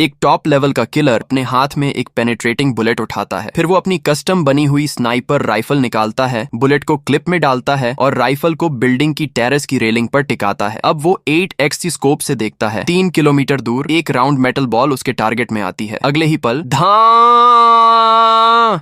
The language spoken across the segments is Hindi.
एक टॉप लेवल का किलर अपने हाथ में एक पेनिट्रेटिंग बुलेट उठाता है। फिर वो अपनी कस्टम बनी हुई स्नाइपर राइफल निकालता है, बुलेट को क्लिप में डालता है और राइफल को बिल्डिंग की टेरेस की रेलिंग पर टिकाता है। अब वो 8x की स्कोप से देखता है। 3 किलोमीटर दूर एक राउंड मेटल बॉल उसके टारगेट में आती है। अगले ही पल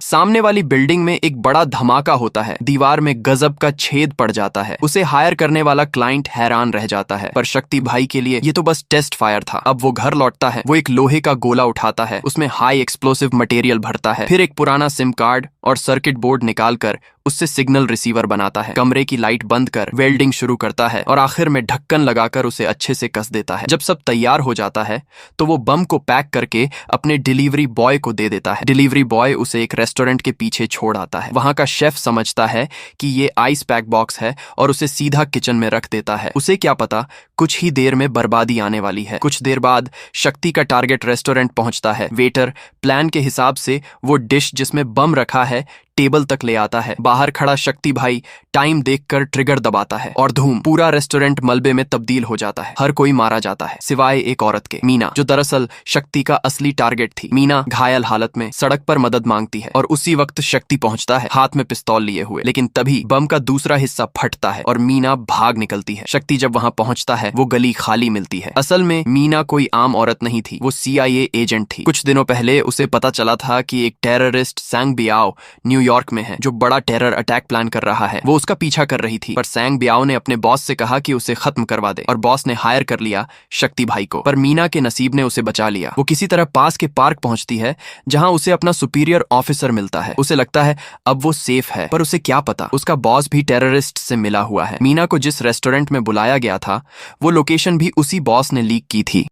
सामने वाली बिल्डिंग में एक बड़ा धमाका होता है। दीवार में गजब का छेद पड़ जाता है। उसे हायर करने वाला क्लाइंट हैरान रह जाता है, पर शक्ति भाई के लिए ये तो बस टेस्ट फायर था। अब वो घर लौटता है। वो एक लोहे का गोला उठाता है, उसमें हाई एक्सप्लोसिव मटेरियल भरता है। फिर एक पुराना सिम कार्ड और सर्किट बोर्ड निकालकर उससे सिग्नल रिसीवर बनाता है। कमरे की लाइट बंद कर वेल्डिंग शुरू करता है और आखिर में ढक्कन लगाकर उसे अच्छे से कस देता है। जब सब तैयार हो जाता है तो वो बम को पैक करके अपने डिलीवरी बॉय को दे देता है। डिलीवरी बॉय उसे एक रेस्टोरेंट के पीछे छोड़ आता है। वहां का शेफ समझता है कि ये आइस पैक बॉक्स है और उसे सीधा किचन में रख देता है। उसे क्या पता कुछ ही देर में बर्बादी आने वाली है। कुछ देर बाद शक्ति का टारगेट रेस्टोरेंट पहुंचता है। वेटर प्लान के हिसाब से वो डिश जिसमें बम रखा है टेबल तक ले आता है। बाहर खड़ा शक्ति भाई टाइम देखकर ट्रिगर दबाता है और धूम, पूरा रेस्टोरेंट मलबे में तब्दील हो जाता है। हर कोई मारा जाता है सिवाय एक औरत के, मीना, जो दरअसल शक्ति का असली टारगेट थी। मीना घायल हालत में सड़क पर मदद मांगती है और उसी वक्त शक्ति पहुंचता है हाथ में पिस्तौल लिए हुए। लेकिन तभी बम का दूसरा हिस्सा फटता है और मीना भाग निकलती है। शक्ति जब वहां पहुंचता है वो गली खाली मिलती है। असल में मीना कोई आम औरत नहीं थी, वो CIA एजेंट थी। कुछ दिनों पहले उसे पता चला था कि एक टेररिस्ट सैंग बियाओ न्यूयॉर्क में है जो बड़ा टेरर अटैक प्लान कर रहा है। वो उसका पीछा कर रही थी, पर सैंग बियाओ ने अपने बॉस से कहा कि उसे खत्म करवा दे और बॉस ने हायर कर लिया शक्ति भाई को। पर मीना के नसीब ने उसे बचा लिया। वो किसी तरह पास के पार्क पहुंचती है जहां उसे अपना सुपीरियर ऑफिसर मिलता है। उसे लगता है अब वो सेफ है, पर उसे क्या पता उसका बॉस भी टेररिस्ट से मिला हुआ है। मीना को जिस रेस्टोरेंट में बुलाया गया था वो लोकेशन भी उसी बॉस ने लीक की थी।